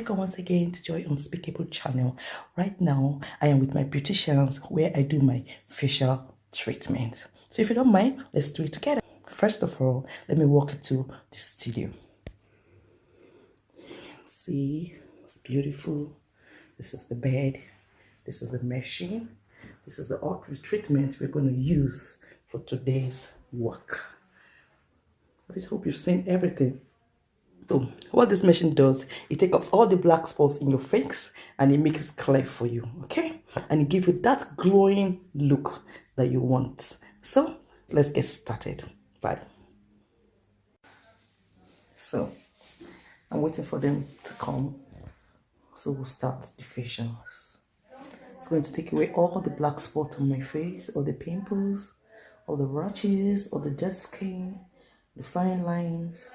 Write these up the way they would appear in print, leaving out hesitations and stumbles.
welcome once again to Joy Unspeakable channel. Right now, I am with my beauticians where I do my facial treatment. So if you don't mind, let's do it together. First of all, let me walk you to the studio. See, it's beautiful. This is the bed. This is the machine. This is the treatment we're going to use for today's work. I just hope you've seen everything. So what this machine does, it takes off all the black spots in your face and it makes it clear for you, okay? And it gives you that glowing look that you want. So let's get started. Bye. So I'm waiting for them to come. So we'll start the facials. It's going to take away all the black spots on my face, all the pimples, all the rashes, all the dead skin, the fine lines.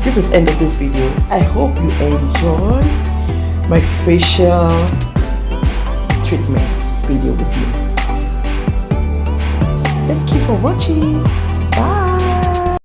this is end of this video. I hope you enjoy my facial treatment video with me. Thank you for watching.